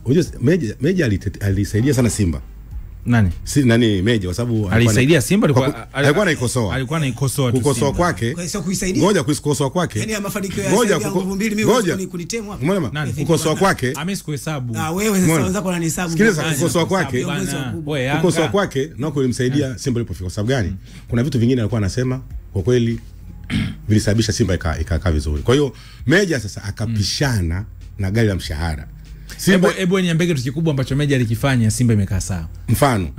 unajua Meja alisaidia sana Simba. Nani? Nani Meja, kwa sababu alisaidia Simba, alikuwa anaikosoa. Alikuwa anaikosoa tu. Kukosoa kwake. Sio kuisaidia. Ngoja kukosoa kwake. Yaani mafanikio ya Simba nguvu mbili mimi kunitemwa hapa. Umeona? Kukosoa kwake. Amesikuhesabu. Wewe sasa unaweza kuwa unanihesabu. Sikiliza, kukosoa kwake. Kukosoa kwake na kulimsaidia Simba ilipofika. Kwa sababu gani? Kuna vitu vingine alikuwa anasema kwa kweli vilisababisha Simba ikakaa vizuri. Kwa hiyo Meja sasa akapishana na gari la mshahara. Hebu niambie kitu kikubwa ambacho Meja alikifanya Simba imekaa sawa. Mfano,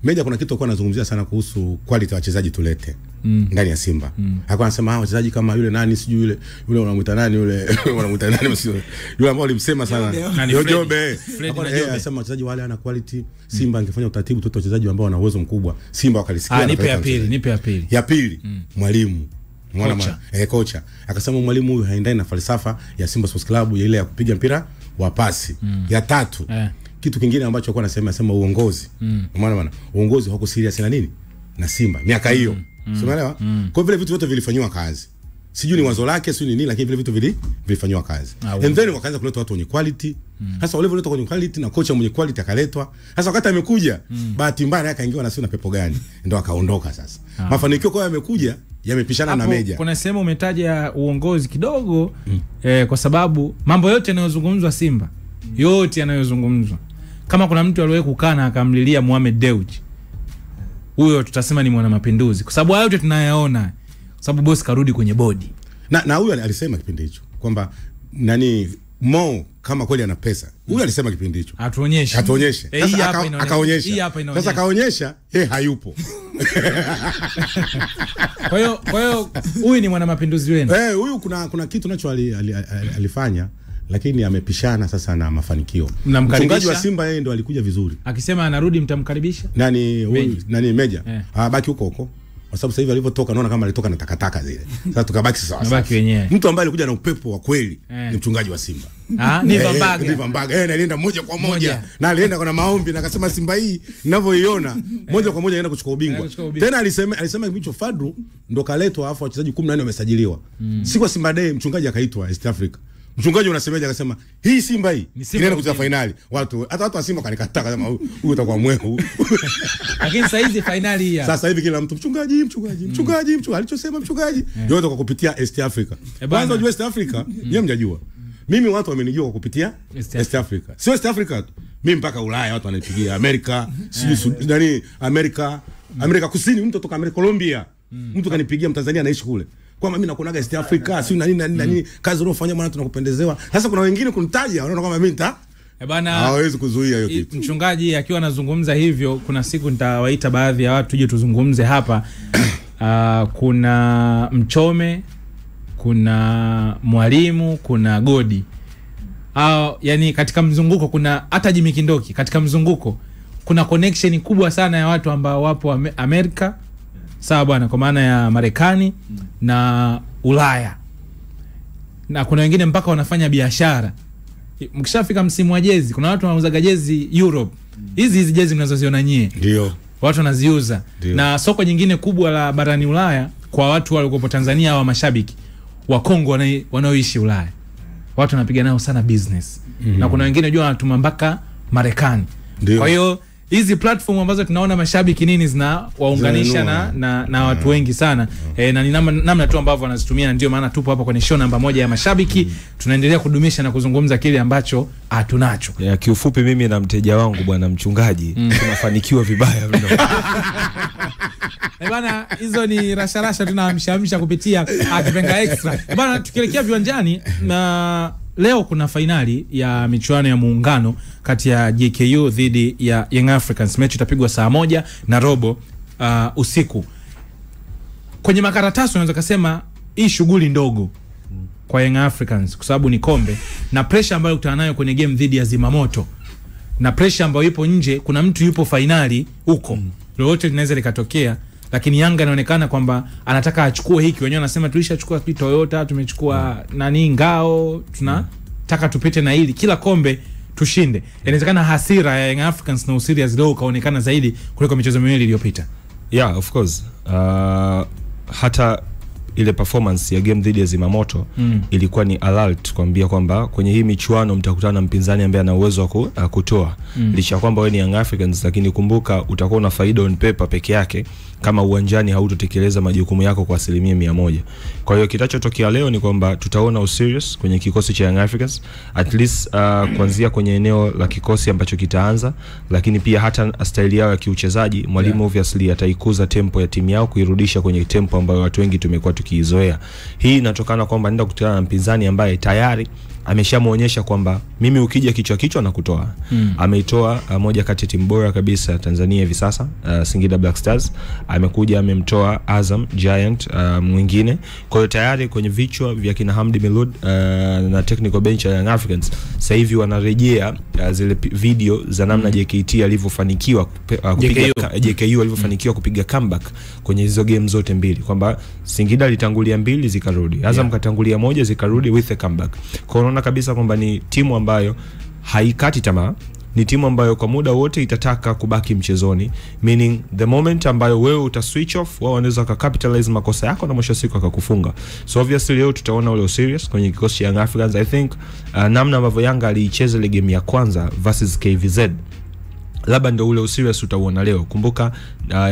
Meja kuna kitu alikuwa anazungumzia sana kuhusu quality ya wachezaji tulete ndani ya Simba. Alikuwa anasema wachezaji kama yule nani sijui yule unamuita nani unamuita nani msio. Yule ambao alimsema sana. Jobe. Anasema wachezaji wale ana quality. Simba angefanya utaratibu tu wachezaji ambao wana uwezo mkubwa. Simba wakalisikia. Nipe ya pili. Ya pili, mwalimu. Kocha. Akasema mwalimu huyu haendani na falsafa ya Simba Sports Club ile ya kupiga mpira wa pasi. Ya tatu, kitu kingine ambacho alikuwa anasema uongozi. Umeona uongozi hauko serious na nini? Na Simba miaka hiyo. Umeelewa? Kwa vile vitu vyote vilifanywa kazi. Sijui ni wazo lake, sijui ni nini, lakini vile vitu vilifanywa kazi. And then wakaanza kuleta watu wenye quality. Sasa wale walioletwa kwenye quality na kocha mwenye quality akaletwa. Sasa wakati amekuja, bahati mbaya akaingiwa na sio na pepo gani, ndio akaondoka sasa. Mafanikio kwa yamekuja yamepishana na Meja. Kuna sehemu umetaja uongozi kidogo kwa sababu mambo yote yanayozungumzwa Simba, yote yanayozungumzwa. Kama kuna mtu aliwahi kukaa na akamlilia Mohamed Dewji, huyo tutasema ni mwana mapinduzi kwa sababu hayo yote tunayaona. Sababu boss karudi kwenye bodi. Na huyo alisema kipindi hicho kwamba nani Mo kama kweli ana pesa. Huyo alisema kipindi hicho. Atuonyeshe. Sasa akaonyesha. Sasa kaonyesha hayupo. Kwa hiyo huyu ni mwana mapinduzi wenu. Huyu kuna kitu nacho alifanya lakini amepishana sasa na mafanikio. Mchungaji wa Simba yeye ndo alikuja vizuri. Akisema anarudi mtamkaribisha? Nani huyu? Nani Meja? Baki huko. Kwa sababu sasa hivi alivyotoka naona kama alitoka na takataka zile. Sasa tukabaki sawa. Nabaki wenyewe. Mtu ambaye alikuja na upepo wa kweli ni mchungaji wa Simba. Niva Mbaga. Na alienda moja kwa moja. Na alienda kwa maombi na akasema Simba hii ninavyoiona moja kwa moja inaenda kuchukua ubingwa. Tena alisema hicho Fadru ndo kaletwa afu wachezaji 14 wamesajiliwa. Si kwa Simba Day mchungaji akaitwa East Africa. Mchungaji unasemaje akasema hii Simba hii inaenda kucheza finali. Watu wa Simba kanikataa akasema huyu utakuwa mwehu. Lakini sasa hizi finali hii. Sasa hivi kila mtu mchungaji alichosema mchungaji yote kwa kupitia East Africa. Kwanza unajua East Africa, yeye mjajua. Mimi watu wamenijua kwa kupitia East Africa. Sio East Africa tu. Mimi mpaka Ulaya watu wananipigia Amerika, sijui Amerika Kusini, mtu kutoka Amerika Colombia. Mtu kanipigia Mtanzania anaishi kule. Kwa mimi nakuonaga East Africa, si nani kazi unayofanya bwana tunakupendezewa. Sasa kuna wengine kunitaja wanaona kama mimi hawezi kuzuia hiyo kitu. Mchungaji akiwa anazungumza hivyo, kuna siku nitawaita baadhi ya watu tuje tuzungumze hapa. Kuna Mchome, kuna Mwalimu, kuna Godi. Yani katika mzunguko kuna hata Jimmy Kindoki, katika mzunguko kuna connection kubwa sana ya watu ambao wapo Amerika. Sawa bwana, kwa maana ya Marekani na Ulaya. Na kuna wengine mpaka wanafanya biashara. Mkishafika msimu wa jezi, kuna watu wanauza jezi Europe. Hizi jezi mnazoziona nyie. Ndio. Watu wanaziuza. Na soko nyingine kubwa la barani Ulaya kwa watu waliokuwa Tanzania au mashabiki wa Kongo wanaoishi Ulaya. Watu wanapiga nao sana business. Na kuna wengine unajua wanatuma mpaka Marekani. Kwa hiyo hizi platform ambazo tunaona mashabiki nini zina waunganisha na watu wengi sana. Na ni namna tu ambavyo wanazitumia, ndio maana tupo hapa kwenye show namba 1 ya mashabiki. Tunaendelea kudumisha na kuzungumza kile ambacho hatunacho. Kiufupi mimi na mteja wangu bwana mchungaji tunafanikiwa vibaya mno. Bwana hizo ni rasharasha tunahamsha kupitia Kipenga Extra. Bwana tukielekea viwanjani, na leo kuna finali ya michuano ya muungano kati ya JKU dhidi ya Young Africans. Mechi itapigwa saa 1:15 usiku. Kwenye makaratasi unaweza kusema hii shughuli ndogo kwa Young Africans kwa sababu ni kombe na pressure ambayo kutana nayo kwenye game dhidi ya Zimamoto. Na pressure ambayo ipo nje, kuna mtu yupo finali huko. Lolote linaweza likatokea, lakini Yanga inaonekana kwamba anataka achukue hiki. Wenyewe wanasema tulishachukua Toyota, tumechukua Ngao, tunataka tupite na hili. Kila kombe tushinde. Inawezekana hasira ya Young Africans na userious leo kaonekana zaidi kuliko michezo miwili iliyopita. Yeah, of course. Hata ile performance ya game dhidi ya Zimamoto ilikuwa ni alert kuambia kwamba kwenye hii michuano mtakutana na mpinzani ambaye ana uwezo wa kutoa. Licha kwamba wewe ni Young Africans, lakini kumbuka utakuwa na faida on paper peke yake kama uwanjani hautotekeleza majukumu yako kwa 100%. Kwa hiyo kitachotokea leo ni kwamba tutaona serious kwenye kikosi cha Young Africans, at least kuanzia kwenye eneo la kikosi ambacho kitaanza, lakini pia hata style yao ya kiuchezaji. Mwalimu obviously ataikuza tempo ya timu yao, kuirudisha kwenye tempo ambayo watu wengi tumekuwa tukiizoea. Hii inatokana kwamba nenda kukutana na mpinzani ambaye tayari ameshamuonyesha kwamba mimi ukija kichwa na kutoa. Ameitoa moja kati ya timu bora kabisa Tanzania hivi sasa, Singida Black Stars. Amekuja amemtoa Azam Giant mwingine. Kwa hiyo tayari kwenye vichwa vya kina Hamdi Melud na technical bench ya Young Africans sasa hivi wanarejea zile video za namna JKT alivyofanikiwa kupiga JKU alivyofanikiwa kupiga comeback kwenye hizo game zote mbili, kwamba Singida alitangulia 2 zikarudi, Azam katangulia 1 zikarudi with a comeback. Kwa unaona kabisa kwamba ni timu ambayo haikati tamaa, ni timu ambayo kwa muda wote itataka kubaki mchezoni, meaning the moment ambayo wewe uta switch off, wao wanaweza capitalize makosa yako na mwisho siku akakufunga. So obviously leo tutaona ule serious kwenye kikosi cha Young Africans. I think namna ambavyo Yanga aliicheza ile game ya kwanza versus KVZ, labda ndio ule serious utaona leo. Kumbuka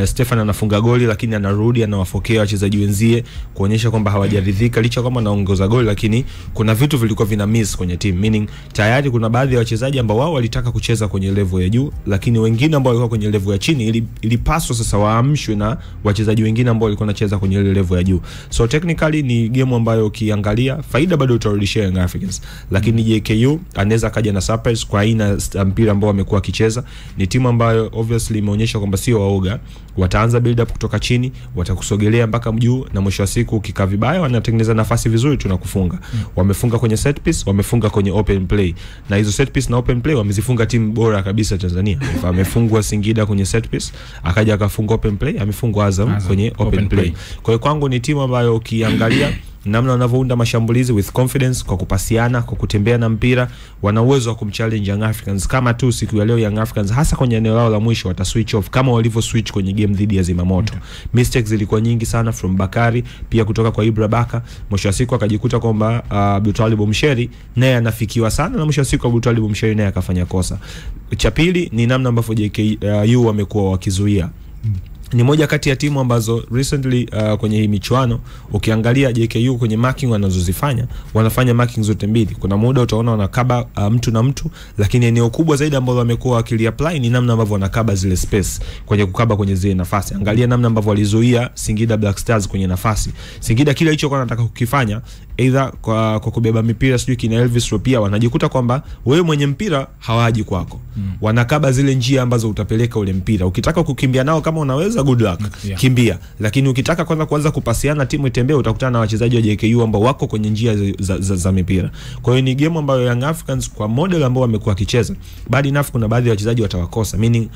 Stefan anafunga goli lakini anarudi anawafokea wachezaji wenzie kuonyesha kwamba hawajaridhika, licha kwamba anaongoza goli, lakini kuna vitu vilikuwa vina miss kwenye team, meaning tayari kuna baadhi ya wachezaji ambao wao walitaka kucheza kwenye level ya juu, lakini wengine ambao walikuwa kwenye level ya chini ilipaswa sasa waamshwe na wachezaji wengine ambao walikuwa wanacheza kwenye ile level ya juu. So technically ni game ambayo ukiangalia faida bado utarudishia Young Africans, lakini JKU anaweza kaja na surprise kwa aina mpira ambao wamekuwa kicheza. Ni timu ambayo obviously imeonyesha kwamba sio waoga, wataanza build up kutoka chini, watakusogelea mpaka juu, na mwisho wa siku ukikaa vibaya wanatengeneza nafasi vizuri tunakufunga. Wamefunga kwenye set piece, wamefunga kwenye open play, na hizo set piece na open play wamezifunga timu bora kabisa Tanzania. Amefungwa Singida kwenye set piece, akaja akafunga open play, amefungwa Azam kwenye open play. Kwa hiyo kwangu ni timu ambayo ukiangalia namna wanavyounda mashambulizi with confidence, kwa kupasiana, kwa kutembea na mpira, wana uwezo wa kumchallenge Young Africans. Kama tu siku ya leo Young Africans hasa kwenye eneo lao la mwisho wata switch off kama walivyo switch kwenye game dhidi ya Zimamoto. Mistakes zilikuwa nyingi sana from Bakari, pia kutoka kwa Ibra Baka. Mwisho wa siku akajikuta kwamba Abdultwalib Msheri naye anafikiwa sana, na mwisho wa siku Abdultwalib Msheri naye akafanya kosa. Cha pili ni namna ambavyo JKU wamekuwa wakizuia. Ni moja kati ya timu ambazo recently kwenye hii michuano ukiangalia JKU kwenye marking wanazozifanya, wanafanya marking zote mbili. Kuna muda utaona wanakaba mtu na mtu, lakini eneo kubwa zaidi ambalo wamekuwa wakili apply ni namna ambavyo wanakaba zile space kwenye kukaba kwenye zile nafasi. Angalia namna ambavyo walizuia Singida Black Stars kwenye nafasi. Singida kile hicho kwa anataka kukifanya either kwa kubeba mipira sijui kina Elvis Ropia, wanajikuta kwamba wewe mwenye mpira hawaji kwako. Wanakaba zile njia ambazo utapeleka ule mpira. Ukitaka kukimbia nao kama unaweza, good luck, kimbia. Lakini ukitaka kuanza kupasiana timu itembee, utakutana na wachezaji wa JKU ambao wako kwenye njia za mipira. Kwa hiyo ni game ambayo Young Africans kwa model ambao wamekuwa kicheza, bado enough kuna baadhi ya wachezaji watawakosa, meaning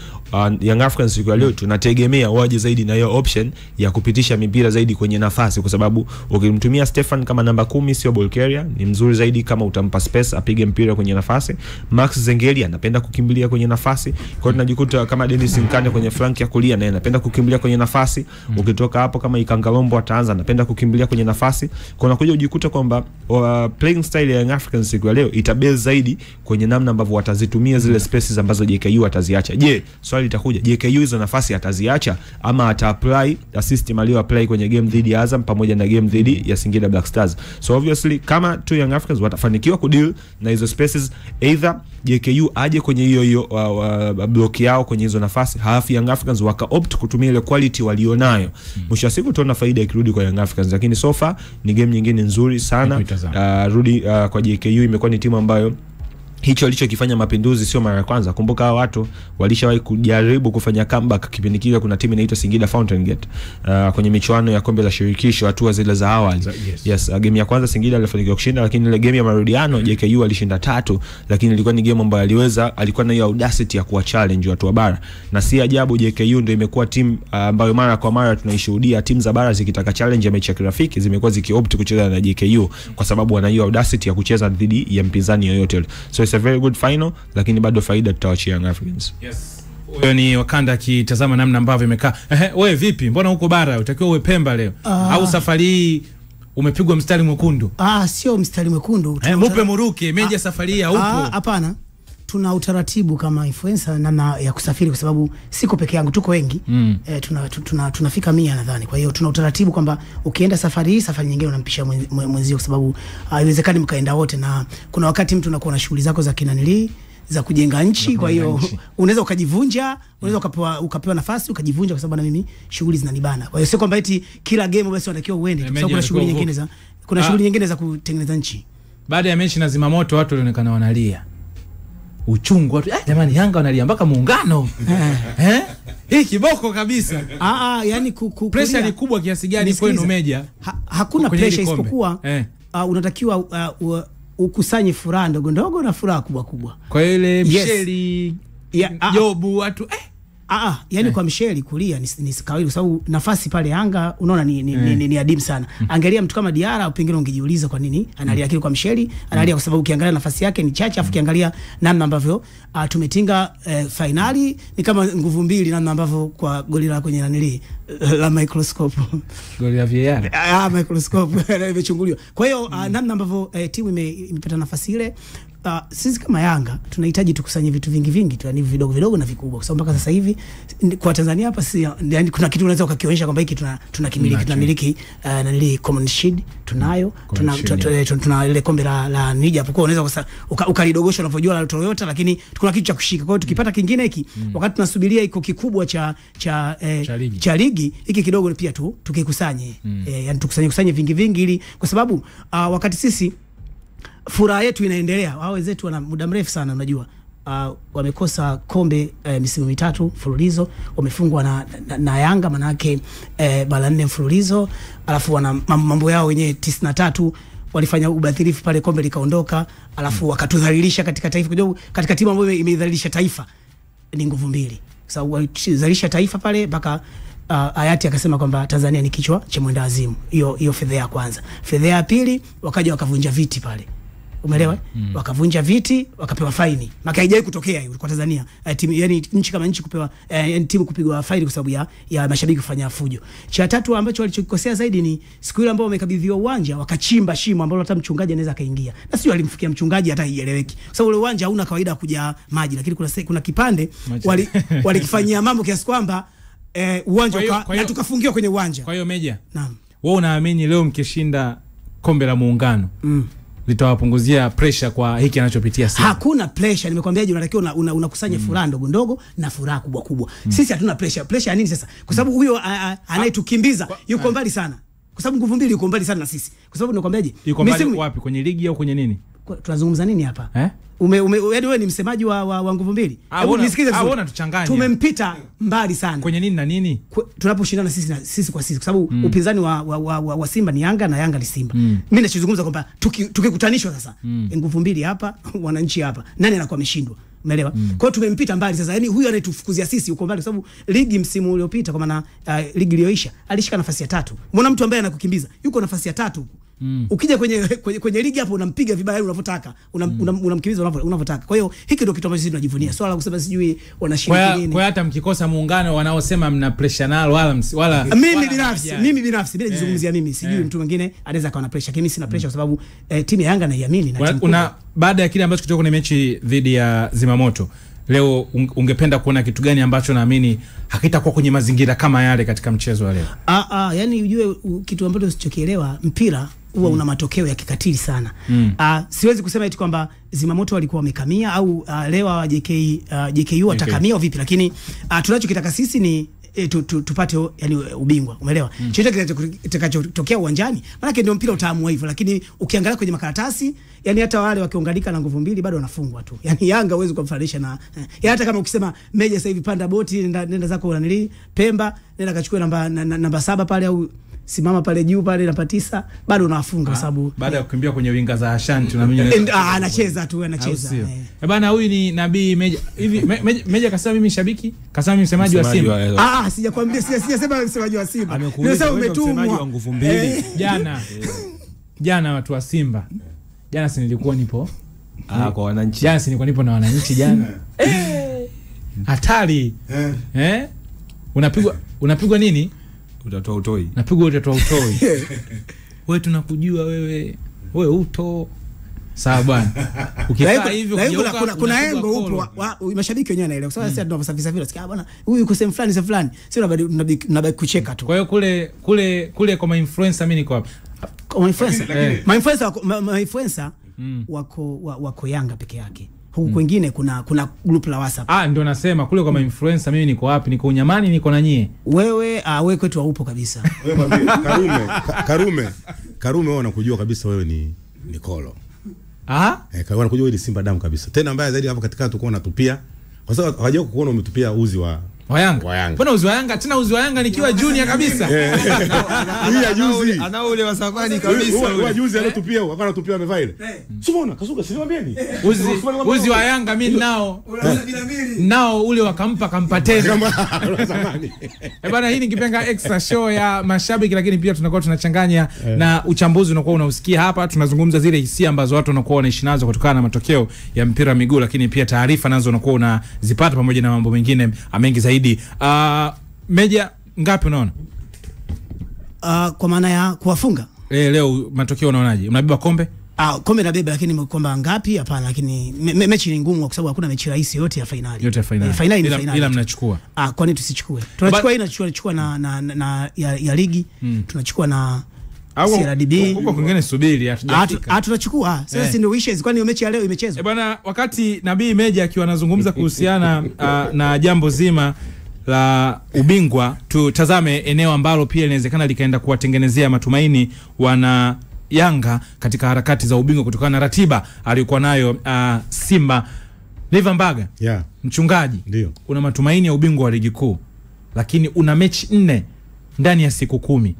Young Africans siku leo tunategemea waje zaidi na hiyo option ya kupitisha mipira zaidi kwenye nafasi, kwa sababu ukimtumia Stefan kama namba 10 sio ball carrier, ni mzuri zaidi kama utampa space apige mpira kwenye nafasi. Max Zengeli anapenda kukimbilia kwenye nafasi, kwa hiyo tunajikuta kama Dennis Nkane kwenye flank ya kulia naye anapenda kukimbilia kwenye nafasi. Ukitoka hapo kama Ikangalombo ataanza anapenda kukimbilia kwenye nafasi. Kwa unakuja ujikuta kwamba playing style ya Young Africans siku ya leo itabase zaidi kwenye namna ambavyo watazitumia zile spaces ambazo JKU ataziacha. Je, swali litakuja, JKU hizo nafasi ataziacha ama ata apply the system aliyo apply kwenye game dhidi ya Azam pamoja na game dhidi ya Singida Black Stars? So obviously kama tu Young Africans watafanikiwa kudeal na hizo spaces, either JKU aje kwenye hiyo block yao kwenye hizo nafasi, halafu Young Africans waka opt kutumia ile quality walionayo, mwisho wa siku tunaona faida ikirudi kwa Young Africans. Lakini so far ni game nyingine nzuri sana. Rudi kwa JKU imekuwa ni timu ambayo hicho alichokifanya mapinduzi sio mara ya kwanza. Kumbuka hao watu walishawahi kujaribu kufanya comeback kipindi kile, kuna timu inaitwa Singida Fountain Gate kwenye michuano ya kombe la shirikisho hatua zile za awali. Yes, game ya kwanza Singida alifanikiwa kushinda, lakini ile game ya marudiano JKU alishinda 3, lakini ilikuwa ni game ambayo alikuwa na hiyo audacity ya kuwa challenge watu wa bara. Na si ajabu JKU ndio imekuwa timu ambayo mara kwa mara tunaishuhudia timu za bara zikitaka challenge ya mechi ya kirafiki zimekuwa zikiopt kucheza na JKU kwa sababu wana hiyo audacity ya kucheza dhidi ya mpinzani yoyote. So it's a very good final, lakini bado faida tutawachia Young Africans. Yes. Huyo ni Wakanda akitazama namna ambavyo imekaa. Wewe vipi? Mbona huko bara utakiwa uwe Pemba leo? Au safari hii umepigwa mstari mwekundu. Sio mstari mwekundu. Mupe Muruke, Meja safari ya upo. Hapana. Tuna utaratibu kama influencer namna ya kusafiri, kwa sababu siko peke yangu, tuko wengi. Tunafika 100 nadhani. Kwa hiyo tuna utaratibu kwamba ukienda safari hii, safari nyingine unampisha mwenzio, kwa sababu haiwezekani mkaenda wote, na kuna wakati mtu anakuwa na shughuli zako za kinanili za kujenga nchi. Kwa hiyo unaweza ukajivunja, unaweza ukapewa nafasi ukajivunja, kwa sababu na mimi shughuli zinanibana. Kwa hiyo sio kwamba eti kila game basi unatakiwa uende, kwa sababu kuna shughuli nyingine za kutengeneza nchi. Baada ya mechi na Zimamoto watu walionekana wanalia. Uchungu watu, jamani, Yanga wanalia mpaka Muungano. Hii kiboko kabisa. Yani pressure ni kubwa kiasi gani kwenu Meja? Hakuna pressure isipokuwa unatakiwa ukusanye furaha ndogo ndogo na furaha kubwa kubwa. Kwa ile Msheli Jobu watu yani kwa Msheli kulia ni kawaida, kwa sababu nafasi pale Yanga unaona ni adimu sana. Angalia mtu kama Diara, pengine ungejiuliza kwa nini analia, lakini kwa Msheli analia kwa sababu ukiangalia nafasi yake ni chache, afu ukiangalia namna ambavyo tumetinga finali ni kama nguvu mbili, namna ambavyo kwa goli la kwenye nanili la microscope, goli la VAR microscope imechunguliwa. Kwa hiyo namna ambavyo timu imepata nafasi ile, sisi kama Yanga tunahitaji tukusanye vitu vingi tu, yani vidogo vidogo na vikubwa, kwa sababu mpaka sasa hivi kwa Tanzania hapa si yani kuna kitu unaweza ukakionyesha kwamba hiki tunamiliki na ile Common Shield tunayo, tuna ile kombe la Nija, hapo unaweza ukalidogosha unavyojua la Toyota, lakini kuna kitu cha kushika. Kwa hiyo tukipata kingine hiki wakati tunasubiria iko kikubwa cha ligi hiki kidogo pia tu tukikusanye, yani tukusanye vingi ili, kwa sababu wakati sisi furaha yetu inaendelea, wao wenzetu wana muda mrefu sana, unajua wamekosa kombe misimu 3 mfululizo, wamefungwa na Yanga manake mara 4 mfululizo, alafu wana mambo yao wenyewe 93 walifanya ubadhirifu pale, kombe likaondoka, alafu wakatudhalilisha katika taifa kidogo, katika timu ambayo imeidhalilisha taifa ni nguvu mbili. Sababu walidhalilisha taifa pale mpaka hayati akasema kwamba Tanzania ni kichwa cha mwenda azimu. Hiyo fedha ya kwanza. Fedha ya pili wakaja wakavunja viti pale. Umeelewa? Wakavunja viti, wakapewa faini. Maka haijai kutokea hiyo kwa Tanzania. Timu yani nchi kama nchi kupewa timu kupigwa faini kwa sababu ya mashabiki kufanya fujo. Cha tatu ambacho walichokosea zaidi ni siku ile ambao wamekabidhiwa uwanja, wakachimba shimo ambalo hata mchungaji anaweza kaingia. Na sio alimfikia mchungaji hata haieleweki. Kwa sababu ule uwanja hauna kawaida kuja maji, lakini kuna kipande walikifanyia mambo kiasi kwamba uwanja na tukafungiwa kwenye uwanja. Kwa hiyo Meja, naam, wewe unaamini leo mkishinda kombe la Muungano litawapunguzia pressure kwa hiki anachopitia sasa? Hakuna pressure, nimekwambiaje, unatakiwa unakusanya furaha ndogo ndogo na furaha kubwa kubwa. Sisi hatuna pressure. Pressure ya nini sasa? Kwa sababu huyo anayetukimbiza yuko mbali sana. Kwa sababu nguvu mbili yuko mbali sana na sisi. Kwa sababu nimekwambiaje, yuko mbali wapi, kwenye ligi au kwenye nini? Tunazungumza nini hapa? Yaani wewe ni msemaji wa nguvu mbili. Hebu nisikize vizuri. Unatuchanganya. Tumempita mbali sana. Kwenye nini na nini? Tunaposhindana sisi kwa sisi, kwa sababu upinzani wa Simba ni Yanga na Yanga ni Simba. Mimi ninachozungumza kwamba tukikutanishwa sasa, nguvu mbili hapa, wananchi hapa, nani anakuwa ameshindwa? Umeelewa? Kwa hiyo tumempita mbali sasa. Yaani huyu anayetufukuzia sisi uko mbali, kwa sababu ligi msimu uliopita, kwa maana ligi iliyoisha, alishika nafasi ya 3. Mbona mtu ambaye anakukimbiza yuko nafasi ya 3 huko? Ukija kwenye ligi hapo unampiga vibaya unavyotaka, unamkimbiza unavyotaka. Kwa hiyo hiki ndio kitu ambacho sisi tunajivunia. Swala kusema sijui wanashiriki nini. Kwa hata mkikosa Muungano wanaosema mna pressure nalo wala mimi binafsi bila jizungumzia mimi, sijui mtu mwingine anaweza kawa na pressure. Mimi sina pressure kwa sababu timu ya Yanga naiamini na timu. Baada ya kile ambacho kutoka kwenye mechi dhidi ya Zimamoto, leo ungependa kuona kitu gani ambacho naamini hakitakuwa kwenye mazingira kama yale katika mchezo wa leo? Yani ujue kitu ambacho usichokielewa, mpira huwa una matokeo ya kikatili sana. Siwezi kusema eti kwamba Zimamoto walikuwa wamekamia au leo JKU watakamia au vipi, lakini tunachokitaka sisi ni tupate yani ubingwa, umeelewa? Chochote kitakachotokea uwanjani, maana ndio mpira utaamua hivyo. Lakini ukiangalia kwenye makaratasi, yani hata wale wakiunganika na nguvu mbili bado wanafungwa tu. Yani Yanga huwezi kumfananisha na hata kama ukisema Meja sasa hivi panda boti nenda zako unanili Pemba, nenda kachukue namba 7 pale, au simama pale juu pale namba 9, bado unawafunga, kwa sababu baada ya kukimbia kwenye winga za Ashanti tunaamini anacheza tu anacheza. Bana, huyu ni Nabii Meja. Hivi Meja kasema mimi shabiki, kasema mimi msemaji wa Simba. Sijakwambia, sijasema msemaji wa Simba. Nimesema umetumwa nguvu mbili. Jana watu wa Simba. Jana si nilikuwa nipo kwa wananchi. Jana si nilikuwa nipo na wananchi jana. Hatari. Unapigwa nini? Utatoa utoi. Napigwa utatoa utoi. wewe tunakujua wewe uto sawa bwana. Ukikaa hivyo kuna engo upo mashabiki wenyewe wanaelewa. Kwa sababu sasa tunavyosafirisha vile sikia bwana huyu yuko sehemu fulani sio unabaki kucheka tu. Kwa hiyo kule kwa influencer mimi niko hapa. Kwa influencer wako Yanga peke yake. Huku kwingine kuna group la WhatsApp. Ndio nasema kule kwa influencer mimi niko wapi? Niko Unyamani, niko na nyie. Wewe kwetu haupo kabisa. Karume wao wanakujua kabisa wewe ni Kolo. Wanakujua wewe ni Simba damu kabisa. Tena mbaya zaidi hapo katika tulikuwa unatupia. Kwa sababu hawajao kuona umetupia uzi wa Yanga. Mbona uzi wa Yanga? Tena uzi wa Yanga nikiwa junior kabisa. Hii ya juzi. Anao ule wa Savani kabisa. Wa juzi anatupia, anatupia amevaa ile. Simuona kasuka silimwambieni. Uzi wa Yanga mimi nao ule kampa tena. Zamani. Bwana, hii ni Kipenga Extra show ya mashabiki, lakini pia tunakuwa tunachanganya na uchambuzi unakuwa unausikia hapa. Tunazungumza zile hisia ambazo watu wanakuwa wanaishi nazo kutokana na matokeo ya mpira wa miguu, lakini pia taarifa nazo unakuwa unazipata pamoja na mambo mengine mengi zaidi. Meja ngapi unaona? Kwa maana ya kuwafunga? Leo matokeo unaonaje? Mnabeba kombe? Kombe nabeba, lakini kwamba ngapi hapana, lakini mechi ni ngumu kwa sababu hakuna mechi rahisi yote ya finali. Finali ni finali. Ila mnachukua. Kwa nini tusichukue? Tunachukua hii tunachukua na ya ligi, tunachukua na CRDB. Huko kwingine subiri hatujafika. Tunachukua. Sasa ndio wishes, kwani mechi ya leo imechezwa. Bwana, wakati Nabii Meja akiwa anazungumza kuhusiana na jambo zima la ubingwa, tutazame eneo ambalo pia inawezekana likaenda kuwatengenezea matumaini wana Yanga katika harakati za ubingwa kutokana na ratiba aliyokuwa nayo Simba. Neva Mbaga, mchungaji, ndio una matumaini ya ubingwa wa ligi kuu, lakini una mechi 4 ndani ya siku 10.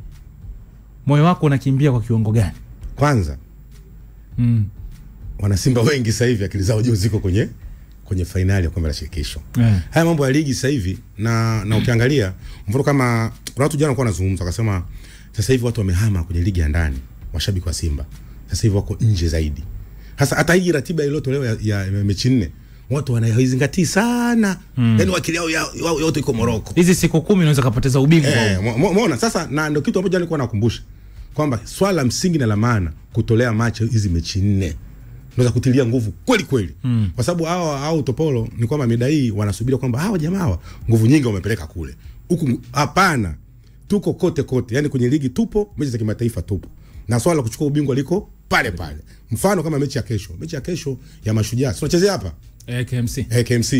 Moyo wako unakimbia kwa kiwango gani? Kwanza wana Simba wengi sasa hivi akili zao ziko kwenye finali ya kombe la shirikisho. Haya mambo ya ligi sasa hivi na ukiangalia mfano kama kuna watu jana walikuwa wanazungumza wakasema sasa hivi watu wamehama kwenye ligi ya ndani, washabiki wa Simba sasa hivi wako nje zaidi. Sasa hata hii ratiba iliyotolewa ya mechi 4 watu wanaizingatia sana. Yaani wakili yao yote iko Morocco. Hizi siku 10 unaweza kupoteza ubingwa. Umeona sasa, na ndio kitu ambacho nilikuwa nakumbusha kwamba swala msingi na la maana kutolea macho hizi mechi 4 unaweza kutilia nguvu kweli kweli. Kwa sababu hao Topolo ni kwamba mida hii wanasubiri kwamba hao jamaa nguvu nyingi wamepeleka kule. Huku hapana. Tuko kote. Yaani kwenye ligi tupo, mechi za kimataifa tupo. Na swala la kuchukua ubingwa liko pale. Mfano kama mechi ya kesho ya Mashujaa. Tunachezea hapa KMC.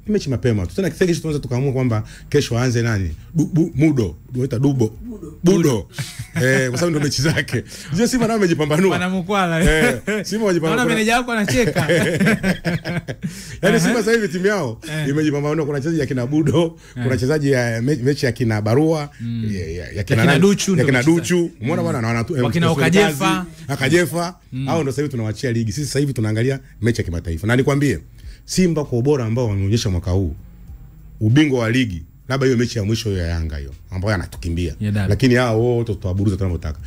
Ni mechi mapema. Tena kesho tunaweza tukaamua kwamba kesho aanze nani? Budo. Kwa sababu ndio mechi zake. Sio Simba nao amejipambanua. Wanamkwala. Simba wajipambanua. Naona meneja wako anacheka. Yaani Simba sasa hivi timu yao imejipambanua. Kuna wachezaji ya kina Budo, kuna wachezaji ya mechi ya kina Barua, ya kina Duchu. Umeona bwana, na wakina Akajefa. Hao ndio sasa hivi tunawaachia ligi. Sisi sasa hivi tunaangalia mechi ya kimataifa. Na nikwambie Simba kwa ubora ambao wameonyesha mwaka huu, ubingwa wa ligi labda hiyo mechi ya mwisho ya Yanga hiyo ambayo anatukimbia, lakini hao wote tutawaburuza tunavyotaka.